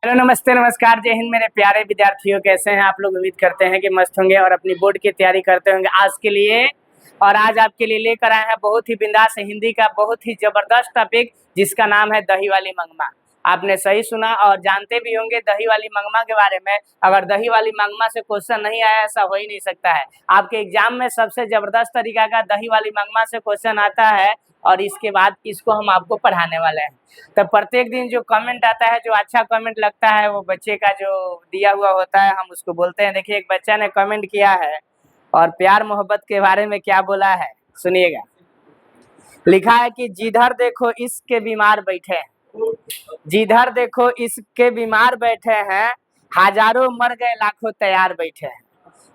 Hello, नमस्ते, नमस्कार, जय हिंद मेरे प्यारे विद्यार्थियों। कैसे हैं आप लोग? उम्मीद करते हैं कि मस्त होंगे और अपनी बोर्ड की तैयारी करते होंगे आज के लिए। और आज आपके लिए लेकर आए हैं बहुत ही बिंदास हिंदी का बहुत ही जबरदस्त टॉपिक, जिसका नाम है दही वाली मंगमा। आपने सही सुना और जानते भी होंगे दही वाली मंगमा के बारे में। अगर दही वाली मंगमा से क्वेश्चन नहीं आया, ऐसा हो ही नहीं सकता है। आपके एग्जाम में सबसे जबरदस्त तरीका का दही वाली मंगमा से क्वेश्चन आता है और इसके बाद इसको हम आपको पढ़ाने वाले हैं। तो प्रत्येक दिन जो कमेंट आता है, जो अच्छा कमेंट लगता है, वो बच्चे का जो दिया हुआ होता है, हम उसको बोलते हैं। देखिए, एक बच्चा ने कमेंट किया है और प्यार मोहब्बत के बारे में क्या बोला है, सुनिएगा। लिखा है कि जिधर देखो इसके बीमार बैठे हैं, जिधर देखो इसके बीमार बैठे हैं, हजारों मर गए लाखों तैयार बैठे हैं।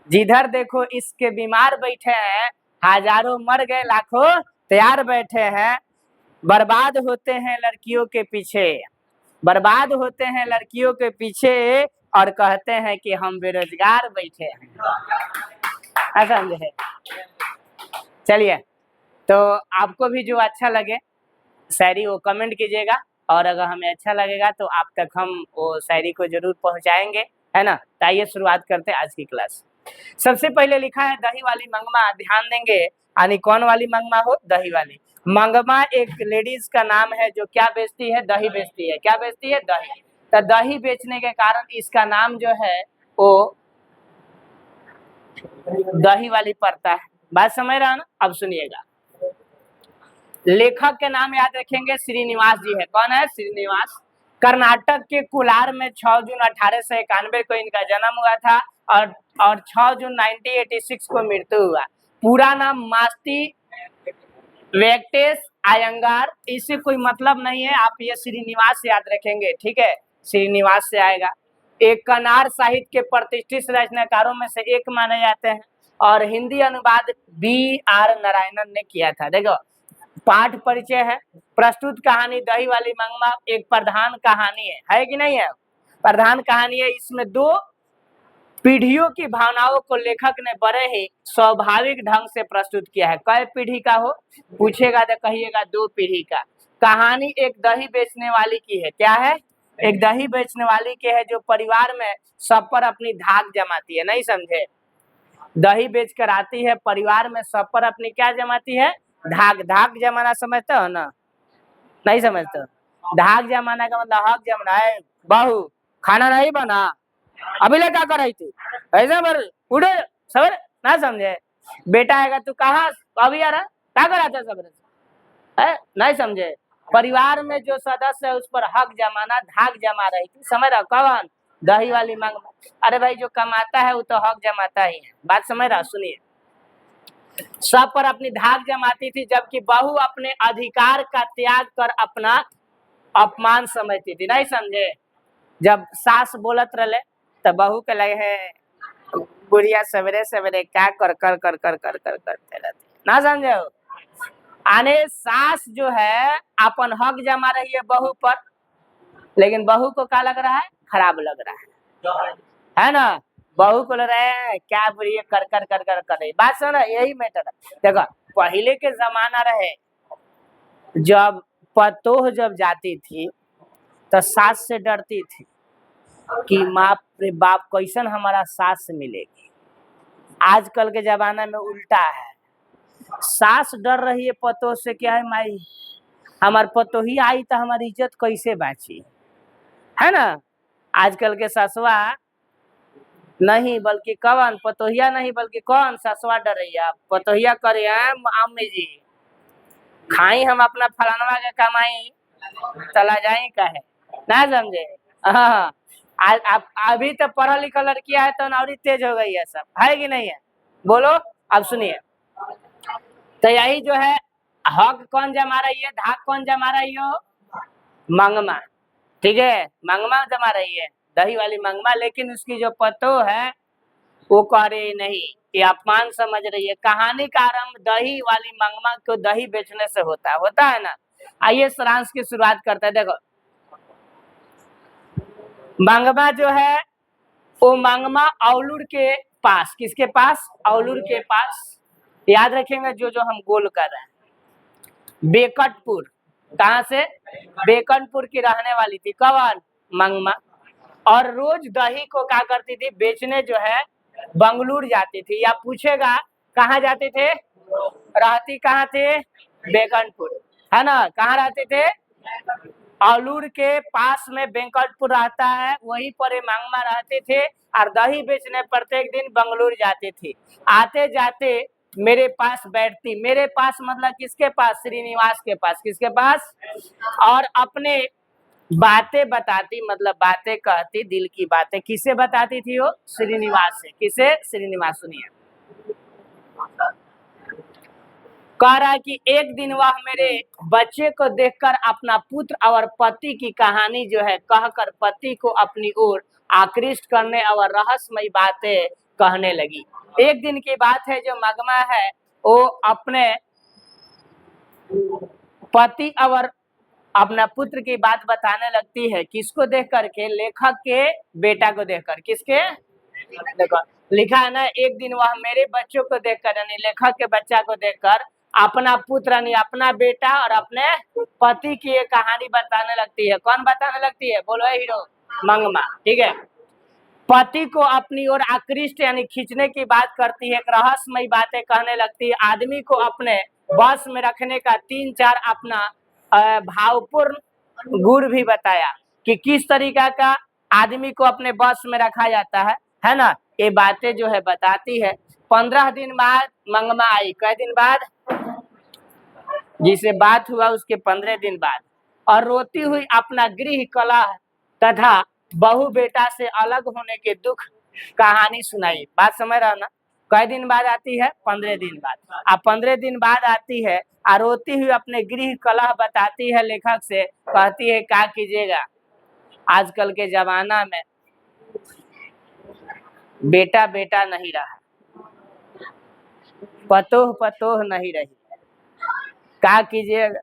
जिधर देखो इसके बीमार बैठे हैं, हजारों मर गए लाखों तैयार बैठे हैं। बर्बाद होते हैं लड़कियों के पीछे, बर्बाद होते हैं लड़कियों के पीछे, और कहते हैं कि हम बेरोजगार बैठे हैं। समझे? चलिए, तो आपको भी जो अच्छा लगे शायरी वो कमेंट कीजिएगा, और अगर हमें अच्छा लगेगा तो आप तक हम वो शायरी को जरूर पहुंचाएंगे, है ना। तो आइए शुरुआत करते हैं आज की क्लास। सबसे पहले लिखा है दही वाली मंगमा। ध्यान देंगे, यानी कौन वाली मंगमा हो? दही वाली मंगमा। एक लेडीज का नाम है जो क्या बेचती है? दही बेचती है। क्या बेचती है? दही। तो दही बेचने के कारण इसका नाम जो है वो दही वाली पड़ता है। बात समझ रहा ना? अब सुनिएगा, लेखक के नाम याद रखेंगे, श्रीनिवास जी है। कौन है? श्रीनिवास। कर्नाटक के कोलार में 6 जून 1891 को इनका जन्म हुआ था और 6 जून 1986 को मृत्यु हुआ। पूरा नाम मास्ती वेंकटेश अयंगार। इससे कोई मतलब नहीं है, आप ये श्रीनिवास से याद रखेंगे, ठीक है। श्रीनिवास से आएगा। एक कन्नड़ साहित्य के प्रतिष्ठित रचनाकारों में से एक माने जाते हैं और हिंदी अनुवाद B.R. नारायणन ने किया था। देखो, पाठ परिचय है। प्रस्तुत कहानी दही वाली मंगमा एक प्रधान कहानी है कि नहीं है? प्रधान कहानी है। इसमें 2 पीढ़ियों की भावनाओं को लेखक ने बड़े ही स्वाभाविक ढंग से प्रस्तुत किया है। कई पीढ़ी का हो पूछेगा तो कहिएगा 2 पीढ़ी का। कहानी एक दही बेचने वाली की है। क्या है? एक दही बेचने वाली की है, जो परिवार में सब पर अपनी धाक जमाती है। नहीं समझे? दही बेच कर आती है, परिवार में सब पर अपनी क्या जमाती है? धाक। धाक जमाना समझते हो ना? नहीं समझते हो? धाक जमाना का मतलब हक जमाना है। बहू खाना नहीं बना, अभी ले क्या कर रही थी? ऐसा बर उड़े सबर ना समझे? बेटा आएगा, तू कहाँ अभी आ रहा? क्या करा था सबर है? नहीं समझे? परिवार में जो सदस्य है उस पर हक जमाना, धाक जमा रही थी। समझ रहा? कौन? दही वाली मंगमा। अरे भाई, जो कमाता है वो तो हक जमाता ही है। बात समझ रहा? सुनिए, सब पर अपनी धाक जमाती थी, जबकि बहू अपने अधिकार का त्याग कर अपना अपमान समझती थी। नहीं समझे? जब सास बोलत रहे तो बहू के लगे है बुढ़िया सवेरे सवेरे क्या कर कर कर कर कर कर करते रहती। ना समझे? आने सास जो है अपन हक जमा रही है बहू पर, लेकिन बहू को क्या लग रहा है? खराब लग रहा है ना। बहू को लग रहा है क्या बुढ़िया कर कर कर कर कर रही। बात सुन, यही मैटर है। देखो, पहले के जमाना रहे, जब पतोह जब जाती थी तो सास से डरती थी कि माँ रे बाप कैसन हमारा सास मिलेगी। आजकल के जमाना में उल्टा है, सास डर रही है पतोह से। क्या है माई, हमार पतोही आई तो हमारी इज्जत कैसे बाची, है ना। आजकल के ससुआ नहीं बल्कि कौन? पतोहिया नहीं बल्कि कौन? ससुआ डर रही है। पतोहिया करे अम्मी जी खाई हम अपना फलानवा के कमाई चला जाए का है। ना समझे? हाँ, आप अभी तो पढ़ा लिखा लड़कियां है तो नौरी तेज हो गई है, सब है कि नहीं है? बोलो। अब सुनिए, तो यही जो है हक कौन जमा रही है, धाक कौन जमा रही हो? मंगमा। ठीक है, मंगमा जमा रही है, दही वाली मंगमा। लेकिन उसकी जो पतो है वो कह रही नहीं, ये अपमान समझ रही है। कहानी का आरंभ दही वाली मंगमा को दही बेचने से होता है ना। आइए सारांश की शुरुआत करते हैं। देखो, मंगमा जो है वो मंगमा औलूर के पास, किसके पास? औलूर के पास। याद रखेंगे जो जो हम गोल कर रहे हैं। बेकटपुर, कहां से? बेकटपुर की रहने वाली थी। कौन? मंगमा। और रोज दही को क्या करती थी, बेचने जो है बंगलुरु जाती थी। या पूछेगा कहाँ जाते थे, रहती कहाँ थे, बेगनपुर, है ना। कहाँ रहते थे, अलूर के पास में बेंकटपुर रहता है, वहीं पर ये मांगमा रहते थे। और दही बेचने प्रत्येक दिन बंगलुरु जाते थे। आते जाते मेरे पास बैठती, मेरे पास मतलब किसके पास, श्रीनिवास के पास। किसके पास, और अपने बातें बताती, मतलब बातें कहती, दिल की बातें। किसे बताती थी वो, श्रीनिवास से। किसे, श्रीनिवास। सुनिए, कह रहा है कि एक दिन वह मेरे बच्चे को देखकर अपना पुत्र और पति की कहानी जो है कहकर पति को अपनी ओर आकृष्ट करने और रहस्यमयी बातें कहने लगी। एक दिन की बात है, जो मगमा है वो अपने पति और अपना पुत्र की बात बताने लगती है। किसको देख करके, लेखक के बेटा को देखकर। किसके, देखो लिखा है ना, एक दिन वह मेरे बच्चों को देखकर, यानी लेखक के बच्चा को देखकर अपना पुत्र यानी अपना बेटा और अपने पति की एक कहानी बताने लगती है। कौन बताने लगती है, बोलो हीरो, मंगमा। ठीक है, पति को अपनी ओर आकृष्ट यानी खींचने की बात करती है, एक रहस्यमयी बातें कहने लगती है। आदमी को अपने बस में रखने का 3-4 अपना भावपूर्ण गुण भी बताया कि किस तरीका का आदमी को अपने बस में रखा जाता है ना। ये बातें जो है बताती है। 15 दिन बाद मंगमा आई। कई दिन बाद, जिसे बात हुआ उसके 15 दिन बाद, और रोती हुई अपना गृह कलह तथा बहू बेटा से अलग होने के दुख कहानी सुनाई। बात समझ रहा ना। कई दिन बाद आती है, 15 दिन बाद। अब 15 दिन बाद आती है और रोती हुई अपने गृह कलह बताती है लेखक से। कहती है क्या कीजिएगा, आजकल के जमाना में बेटा बेटा नहीं रहा, पतोह पतोह नहीं रही। क्या कीजिएगा,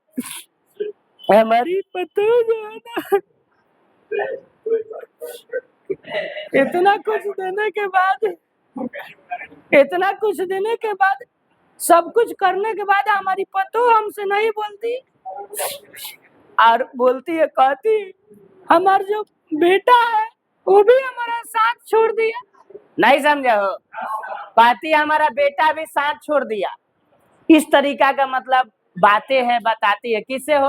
हमारी पतोह जो है ना, इतना कुछ देने के बाद, इतना कुछ देने के बाद, सब कुछ करने के बाद हमारी पतोह हमसे नहीं बोलती। और बोलती है, कहती हमारा जो बेटा है वो भी हमारा साथ छोड़ दिया। नहीं समझे हो, कहती हमारा बेटा भी साथ छोड़ दिया। इस तरीका का मतलब बातें हैं, बताती है। किससे हो,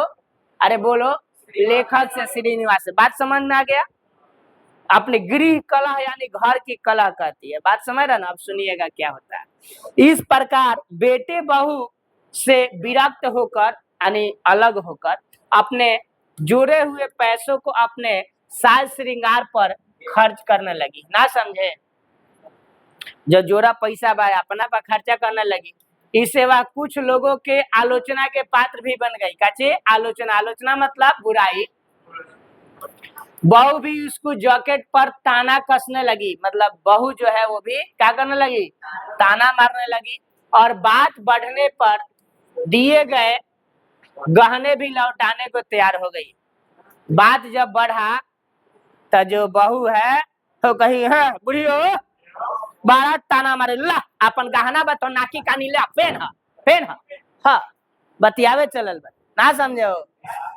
अरे बोलो, लेखक से, श्रीनिवास से। बात समझ में आ गया। अपने गृह कला यानी घर की कला कहती है। बात समझ रहा ना। अब सुनिएगा क्या होता है। इस प्रकार बेटे बहू से विरक्त होकर यानी अलग होकर अपने जोड़े हुए पैसों को अपने साज श्रृंगार पर खर्च करने लगी। ना समझे, जो जोड़ा पैसा बा अपना पर खर्चा करने लगी। इससे वह कुछ लोगों के आलोचना के पात्र भी बन गई। काचे, आलोचना, आलोचना मतलब बुराई। बहू भी उसको जैकेट पर ताना कसने लगी, मतलब बहू जो है वो भी क्या करने लगी, ताना मारने लगी। और बात बढ़ने पर दिए गए गहने भी लौटाने को तैयार हो गई। बात जब बढ़ा तो जो बहू है तो कही है, बुढ़ी हो, बड़ा ताना मारे, ला अपन गहना बताओ, नाकी कानी ले पेन हाँ, बतियावे चलल बा। ना समझे हो,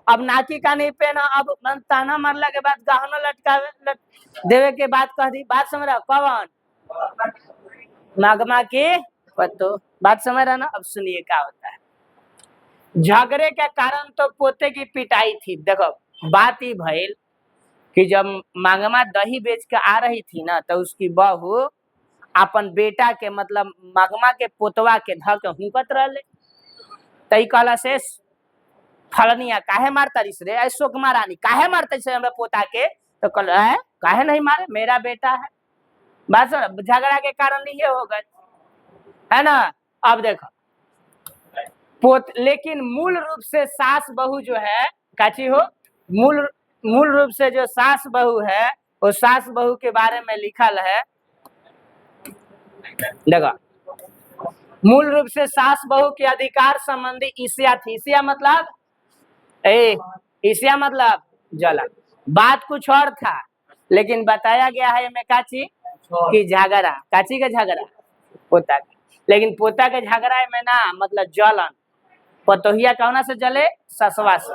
अब नाकी कानी पेन, अब ताना मारला के बाद गहना लटकावे देवे के बाद कह दी। बात समझ रहा, कौन, मगमा की पतो। बात समझ रहा ना। अब सुनिए क्या होता है। झगड़े के कारण तो पोते की पिटाई थी। देखो बात ही भइल कि जब मगमा दही बेच के आ रही थी ना, तो उसकी बहू अपन बेटा के मतलब मगमा के पोतवा के धक हुकत रहले। तई कहला से, फलनिया काहे मारता रिस रे, ऐसो महारानी काहे मारता से हमरा पोता के। तो कल है, काहे नहीं मारे, मेरा बेटा है। बस झगड़ा के कारण ये हो गए, है ना। अब देखो लेकिन मूल रूप से सास बहू जो है काची हो, मूल रूप से जो सास बहू है, वो सास बहू के बारे में लिखल है। देखो मूल रूप से सास बहू के अधिकार संबंधी ईर्ष्या थी। ईर्ष्या मतलब ईर्ष्या मतलब जलन। बात कुछ और था, लेकिन बताया गया है में काची की झगड़ा। काची का झगड़ा, पोता का। लेकिन पोता के झगड़ा में ना मतलब जलन। पतोहिया कौना से जले, ससवा से,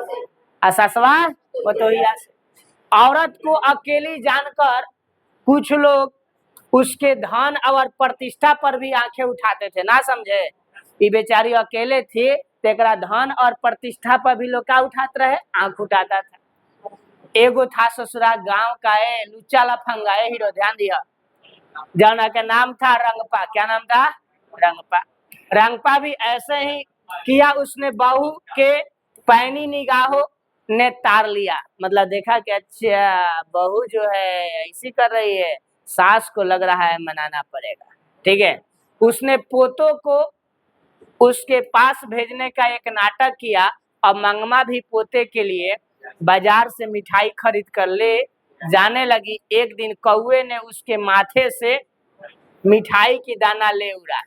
और ससवा पतोहिया से। औरत को अकेली जानकर कुछ लोग उसके धन और प्रतिष्ठा पर भी आंखें उठाते थे, ना समझे। ये बेचारी अकेले थी, तेकरा धन और प्रतिष्ठा पर भी लोग क्या उठाते रहे, आंख उठाता था। एगो था ससुरा गांव का है लुच्चा लफंगा है हीरो, ध्यान दिया, जना का नाम था रंगपा। क्या नाम था? रंगपा। रंगपा भी ऐसे ही किया, उसने बहू के पैनी निगाहों ने तार लिया, मतलब देखा कि अच्छा बहू जो है ऐसी कर रही है, सास को लग रहा है मनाना पड़ेगा, ठीक है। उसने पोतों को उसके पास भेजने का एक नाटक किया और मंगमा भी पोते के लिए बाजार से मिठाई खरीद कर ले जाने लगी। एक दिन कौवे ने उसके माथे से मिठाई की दाना ले उड़ा,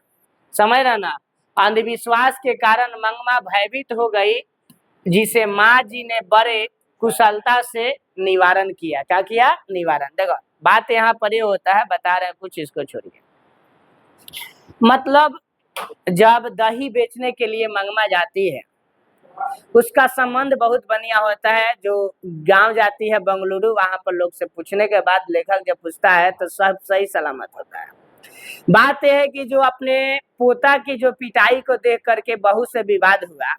समझ रहा ना। अंधविश्वास के कारण मंगमा भयभीत हो गई, जिसे माँ जी ने बड़े कुशलता से निवारण किया। क्या किया? निवारण। देखो बात यहाँ पर ये होता है, बता रहे कुछ, इसको छोड़िए। मतलब जब दही बेचने के लिए मंगमा जाती है, उसका संबंध बहुत बढ़िया होता है। जो गांव जाती है बंगलुरु, वहां पर लोग से पूछने के बाद लेखक जब पूछता है तो सब सही सलामत होता है। बात यह है कि जो अपने पोता की जो पिटाई को देख करके बहू से विवाद हुआ,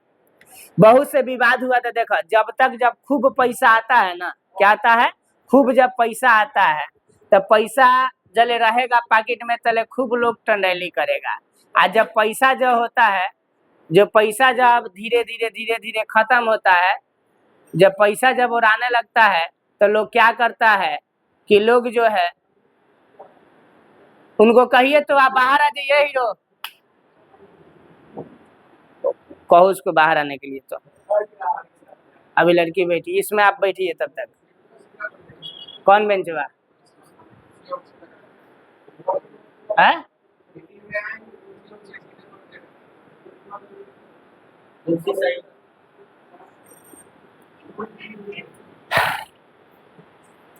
बहू से विवाद हुआ तो देखो, जब खूब पैसा आता है ना, क्या आता है, खूब जब पैसा आता है तो पैसा जले रहेगा पॉकेट में, तले खूब लोग टंडेली करेगा। और जब पैसा जो होता है, जो पैसा जब धीरे धीरे खत्म होता है, जब पैसा जब उड़ाने लगता है तो लोग क्या करता है कि लोग जो है उनको कहिए तो आप बाहर आ जाइए हीरो, कहो उसको बाहर आने के लिए। तो अभी लड़की बैठी, इसमें आप बैठिए तब तक। कौन बेंचवा है?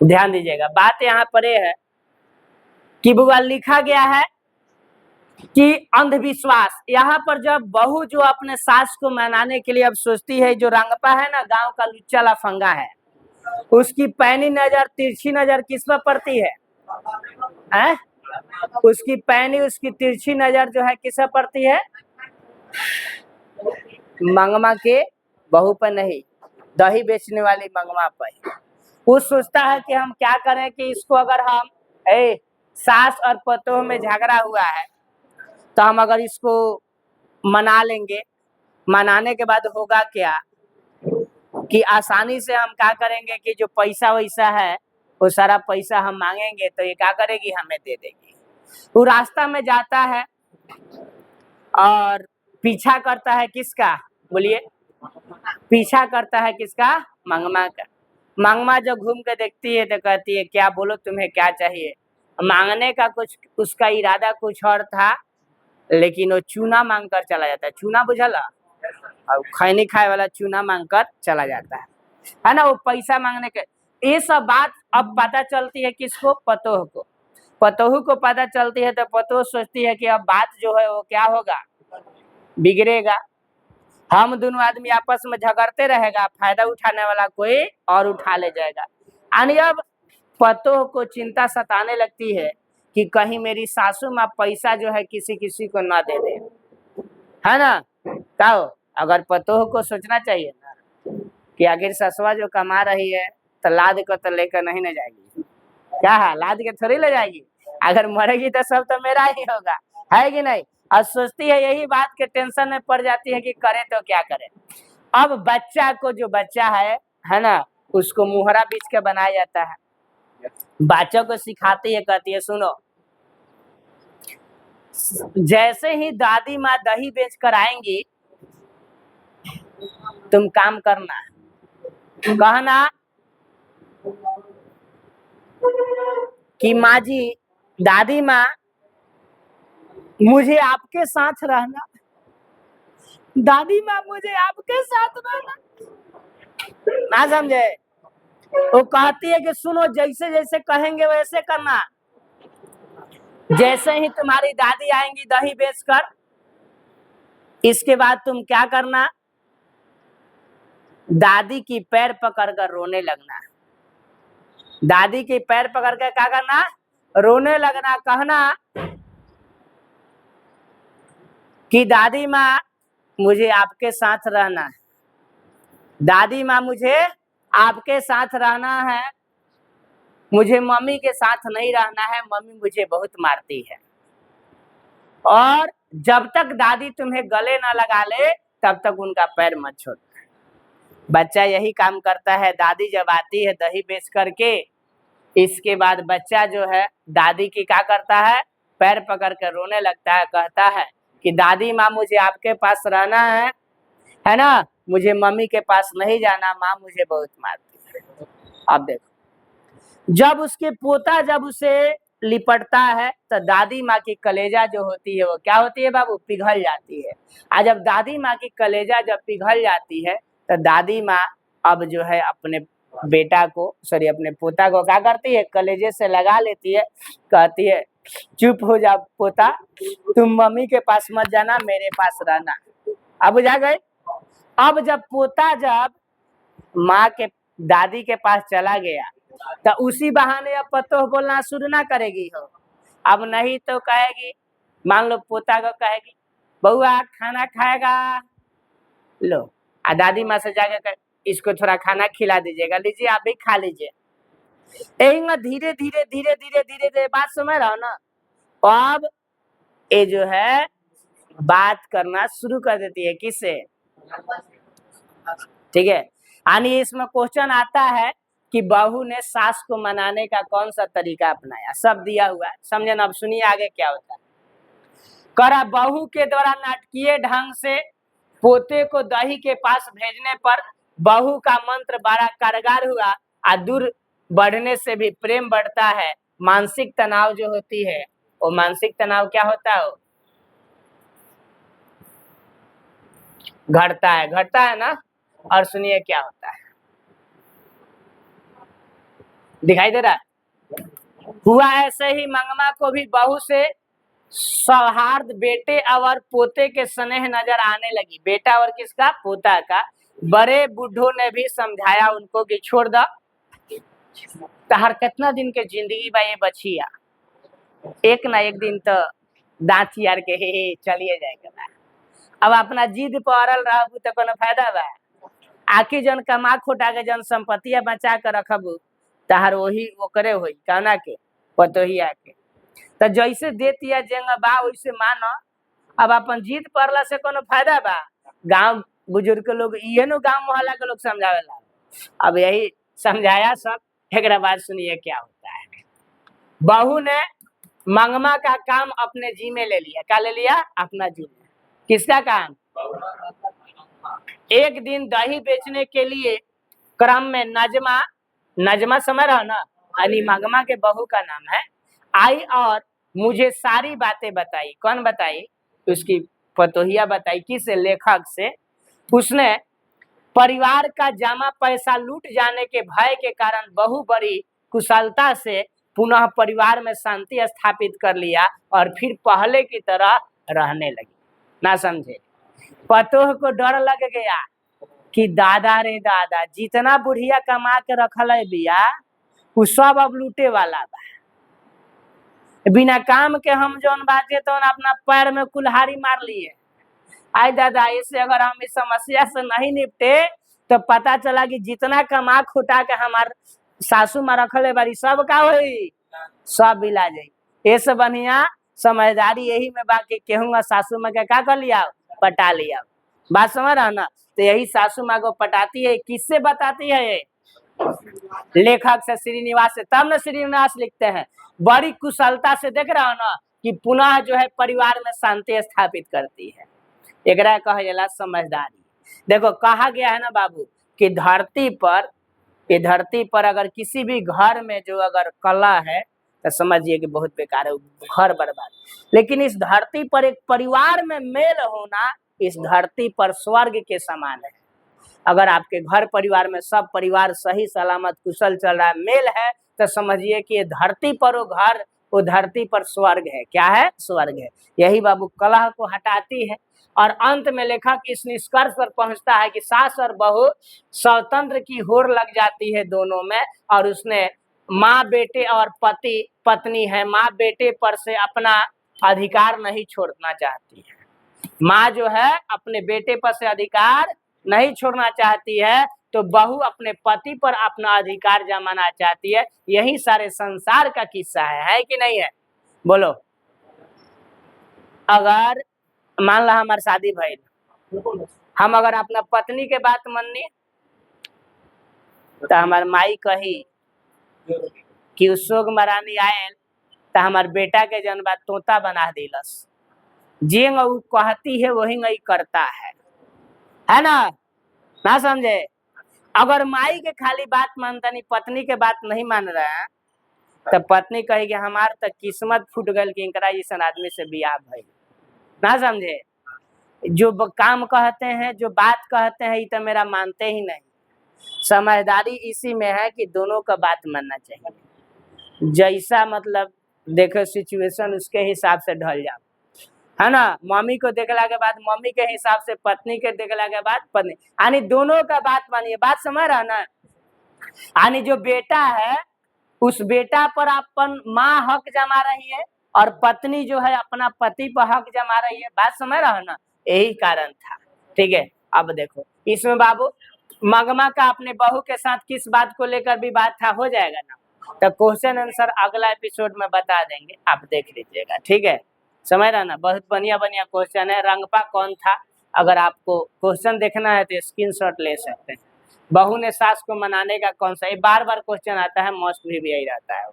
ध्यान दीजिएगा, बात यहाँ पर यह है कि बुआ लिखा गया है कि अंधविश्वास, यहाँ पर जब बहू जो अपने सास को मनाने के लिए अब सोचती है, जो रंगपा है ना, गांव का लुच्चा लफंगा है, उसकी पैनी नजर, तिरछी नजर किस पर पड़ती है? उसकी पैनी, उसकी तिरछी नजर जो है किस पर पड़ती है? मंगमा के बहू पर नहीं, दही बेचने वाली मंगमा पर। वो सोचता है कि हम क्या करें कि इसको अगर हम सास और पतोह में झगड़ा हुआ है तो हम अगर इसको मना लेंगे, मनाने के बाद होगा क्या कि आसानी से हम क्या करेंगे कि जो पैसा वैसा है वो सारा पैसा हम मांगेंगे तो ये क्या करेगी, हमें दे देगी। वो रास्ता में जाता है और पीछा करता है किसका, बोलिए, पीछा करता है किसका? मंगमा का। मंगमा जब घूम के देखती है तो कहती है क्या, बोलो तुम्हें क्या चाहिए। मांगने का कुछ उसका इरादा कुछ और था, लेकिन वो चूना मांग कर चला जाता है। चूना बुझला, और खैनी खाए वाला चूना मांग कर चला जाता है ना। वो पैसा मांगने के, ये सब बात अब पता चलती है किसको? पतोह को। पतोह को पता चलती है तो पतोह सोचती है कि अब बात जो है वो क्या होगा, बिगड़ेगा। हम दोनों आदमी आपस में झगड़ते रहेगा, फायदा उठाने वाला कोई और उठा ले जाएगा। यानी अब पतोह को चिंता सताने लगती है कि कहीं मेरी सासू माँ पैसा जो है किसी किसी को ना दे दे, है ना। क्या हो, अगर पतोह को सोचना चाहिए ना कि आखिर ससुआ जो कमा रही है तो लाद को तो लेकर नहीं न जाएगी, क्या है, लाद के थोड़ी ले जाएगी। अगर मरेगी तो सब तो मेरा ही होगा, है कि नहीं। और सोचती है, यही बात के टेंशन में पड़ जाती है कि करे तो क्या करे। अब बच्चा को, जो बच्चा है ना, उसको मुहरा बीच के बनाया जाता है। बच्चों को सिखाती है, कहती है सुनो, जैसे ही दादी माँ दही बेच कर आएंगी तुम काम करना, कहना कि माँ जी, दादी माँ, मुझे आपके साथ रहना, दादी माँ मुझे आपके साथ रहना, ना समझे। वो कहती है कि सुनो, जैसे जैसे कहेंगे वैसे करना। जैसे ही तुम्हारी दादी आएंगी दही बेचकर, इसके बाद तुम क्या करना, दादी की पैर पकड़कर रोने लगना। दादी के पैर पकड़ के क्या करना, रोने लगना, कहना कि दादी माँ मुझे आपके साथ रहना है, दादी माँ मुझे आपके साथ रहना है, मुझे मम्मी के साथ नहीं रहना है, मम्मी मुझे बहुत मारती है। और जब तक दादी तुम्हें गले ना लगा ले तब तक उनका पैर मत छोड़ना। बच्चा यही काम करता है। दादी जब आती है दही बेच करके, इसके बाद बच्चा जो है दादी की क्या करता है, पैर पकड़ कर रोने लगता है, कहता है कि दादी माँ मुझे आपके पास रहना है ना, मुझे मम्मी के पास नहीं जाना, माँ मुझे बहुत मारती है। अब देखो, जब उसके पोता जब उसे लिपटता है तो दादी माँ की कलेजा जो होती है वो क्या होती है बाबू, पिघल जाती है। और जब दादी माँ की कलेजा जब पिघल जाती है तो दादी माँ अब जो है अपने बेटा को अपने पोता को क्या करती है, कलेजे से लगा लेती है, कहती है चुप हो जा पोता, तुम मम्मी के पास मत जाना, मेरे पास रहना। अब जा गए। अब जब पोता जब माँ के दादी के पास चला गया तो उसी बहाने अब पतो बोलना शुरू ना करेगी हो। अब नहीं तो कहेगी, मान लो पोता को कहेगी बउआ खाना खाएगा, लो आ दादी माँ से जाके इसको थोड़ा खाना खिला दीजिएगा, लीजिए आप भी खा लीजिए। धीरे धीरे धीरे धीरे धीरे धीरे बात समझ रहा हो ना। अब ये जो है बात करना शुरू कर देती है, किससे, ठीक है। यानी इसमें क्वेश्चन आता है कि बहू ने सास को मनाने का कौन सा तरीका अपनाया, सब दिया हुआ है, समझे ना। अब सुनिए आगे क्या होता है। करा बहू के द्वारा नाटकीय ढंग से पोते को दही के पास भेजने पर बहू का मंत्र बड़ा कारगर हुआ, और दूर बढ़ने से भी प्रेम बढ़ता है। मानसिक तनाव जो होती है वो मानसिक तनाव क्या होता है, घटता है ना। और सुनिए क्या होता है, दिखाई दे रहा है। हुआ ऐसे ही मंगमा को भी बहू से सौहार्द बेटे और पोते के स्नेह नजर आने लगी। बेटा और किसका, पोता का। बड़े बूढ़ों ने भी समझाया उनको कि छोड़ दो, तहर कितना दिन के जिंदगी बा ये बचिया, एक ना एक दिन तो दांत यार के हे चलिए जाएगा। अब अपना जिद पर अड़ल रहबू तो कोनो फायदा बा। आखिर जन कमा खोटा के जन संपत्तिया बचा के रखबू तहर वही ओकरे होई, कहना के पतोहिया के। तो जैसे देतिया जेंगा बा वैसे मानो। अब अपन जीत पड़ला से कोनो फायदा बा। गांव बुजुर्ग के लोग ये नो, गांव मोहल्ला के लोग समझावेला। अब यही समझाया सब। एक बात सुनिए क्या होता है। बहू ने मंगमा का काम अपने जी में ले लिया। क्या ले लिया, अपना जी में। किसका काम, एक दिन दही बेचने के लिए क्रम में नजमा समझ रहा ना, अली मंगमा के बहू का नाम है, आई और मुझे सारी बातें बताई। कौन बताई, उसकी पतोहिया बताई। किसे, लेखक से। उसने परिवार का जमा पैसा लूट जाने के भय के कारण बहू बड़ी कुशलता से पुनः परिवार में शांति स्थापित कर लिया और फिर पहले की तरह रहने लगी। ना समझे, पतोह को डर लग गया कि दादा रे दादा, जितना बुढ़िया कमा के रखल है बिया उ सब अब लूटे वाला बा। बिना काम के हम जौन बाजे तो अपना पैर में कुल्हाड़ी मार लिए। आई दादा, इससे अगर हम इस समस्या से नहीं निपटे तो पता चला कि जितना कमा खोटा के हमार सासू माँ रखले बारी सब का होई, सब बिला जाई। ऐसे बढ़िया समझदारी यही में बाकी केहूँगा सासू माँ के क्या कर लिया, पटा लिया। बात समझ रहा ना। तो यही सासू माँ को पटाती है, किससे बताती है ये, लेखक से, श्रीनिवास से। तब न श्रीनिवास लिखते हैं बड़ी कुशलता से, देख रहा हो ना, कि पुनः जो है परिवार में शांति स्थापित करती है। एकरा कहा जाला समझदारी। देखो कहा गया है ना बाबू कि धरती पर अगर किसी भी घर में जो अगर कला है तो समझिए कि बहुत बेकार है, घर बर्बाद। लेकिन इस धरती पर एक परिवार में मेल होना इस धरती पर स्वर्ग के समान है। अगर आपके घर परिवार में सब परिवार सही सलामत कुशल चल रहा है, मेल है, तो समझिए कि ये धरती पर वो धरती पर स्वर्ग है। क्या है, स्वर्ग है। यही बाबू कलह को हटाती है। और अंत में लेखक इस निष्कर्ष पर पहुंचता है कि सास और बहू स्वतंत्र की होड़ लग जाती है दोनों में, और उसने माँ बेटे और पति पत्नी है, माँ बेटे पर से अपना अधिकार नहीं छोड़ना चाहती है। माँ जो है अपने बेटे पर से अधिकार नहीं छोड़ना चाहती है, तो बहू अपने पति पर अपना अधिकार जमाना चाहती है। यही सारे संसार का किस्सा है कि नहीं है? बोलो। अगर मान ला हमारी शादी भइल, हम अगर अपना पत्नी के बात माननी तो हमार माई कही कि उसोग मरानी आयल तो हमार बेटा के जन बात तोता बना दिलस, जेंग उ कहती है वही नहीं करता है ना समझे? अगर माई के खाली बात मानता नहीं, पत्नी के बात नहीं मान रहे हैं, तो पत्नी कहेगी हमार तक किस्मत फूट गल कि इनकरा जैसन आदमी से बियाह भइल। ना समझे? जो काम कहते हैं, जो बात कहते हैं, ये तो मेरा मानते ही नहीं। समझदारी इसी में है कि दोनों का बात मानना चाहिए। जैसा मतलब देखो सिचुएशन, उसके हिसाब से ढल जाओ, है ना? मम्मी को देखला के बाद मम्मी के हिसाब से, पत्नी के देखला के बाद पत्नी, यानी दोनों का बात मानिए। बात समझ रहा ना? यानी जो बेटा है उस बेटा पर अपन माँ हक जमा रही है और पत्नी जो है अपना पति पर हक जमा रही है। बात समझ रहा है ना? यही कारण था। ठीक है, अब देखो इसमें बाबू मगमा का अपने बहू के साथ किस बात को लेकर भी बात था, हो जाएगा ना? तो क्वेश्चन आंसर अगला एपिसोड में बता देंगे, आप देख लीजिएगा। ठीक है, समझ रहा ना? बहुत बढ़िया बढ़िया क्वेश्चन है। रंगपा कौन था? अगर आपको क्वेश्चन देखना है तो स्क्रीनशॉट ले सकते हैं। बहू ने सास को मनाने का कौन सा, ये बार बार क्वेश्चन आता है, मोस्ट भी यही रहता है।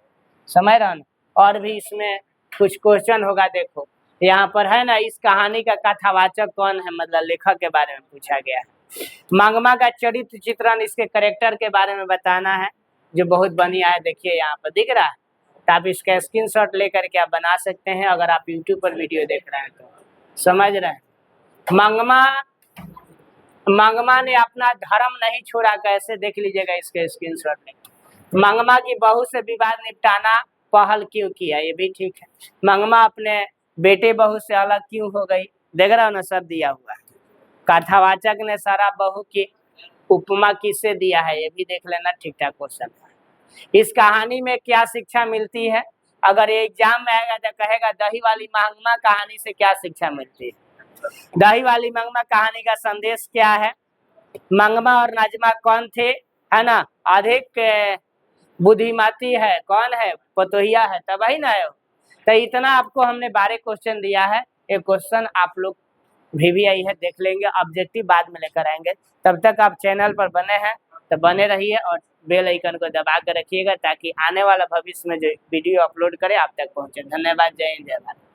समझ रहा ना? और भी इसमें कुछ क्वेश्चन होगा। देखो यहाँ पर है ना, इस कहानी का कथावाचक कौन है, मतलब लेखक के बारे में पूछा गया है। मंगमा का चरित्र चित्रण, इसके करेक्टर के बारे में बताना है, जो बहुत बढ़िया है। देखिए यहाँ पर दिख रहा है, तो आप इसका स्क्रीनशॉट लेकर के आप बना सकते हैं अगर आप यूट्यूब पर वीडियो देख रहे हैं तो। समझ रहे हैं? मंगमा ने अपना धर्म नहीं छोड़ा, कैसे देख लीजिएगा इसके स्क्रीनशॉट में। मंगमा की बहू से विवाद निपटाना पहल क्यों किया, ये भी ठीक है। मंगमा अपने बेटे बहू से अलग क्यों हो गई, देख रहा हो ना, सब दिया हुआ है। कथावाचक ने सारा बहू की उपमा किससे दिया है, ये भी देख लेना। ठीक ठाक क्वेश्चन है। इस कहानी में क्या शिक्षा मिलती है? अगर एग्जाम में आएगा तो कहेगा दही वाली मंगमा कहानी से क्या शिक्षा मिलती है। दही वाली मंगमा कहानी का संदेश क्या है? मंगमा और नाजमा कौन थे, है ना? अधिक बुद्धिमती है कौन है? पतोहिया है, तब ही ना है। तो इतना आपको हमने 12 क्वेश्चन दिया है। एक क्वेश्चन आप लोग VVI है, देख लेंगे, ऑब्जेक्टिव बाद में लेकर आएंगे। तब तक आप चैनल पर बने हैं तो बने रहिए और बेल आइकन को दबा कर रखिएगा, ताकि आने वाला भविष्य में जो वीडियो अपलोड करे आप तक पहुंचे। धन्यवाद। जय हिंद, जय भारत।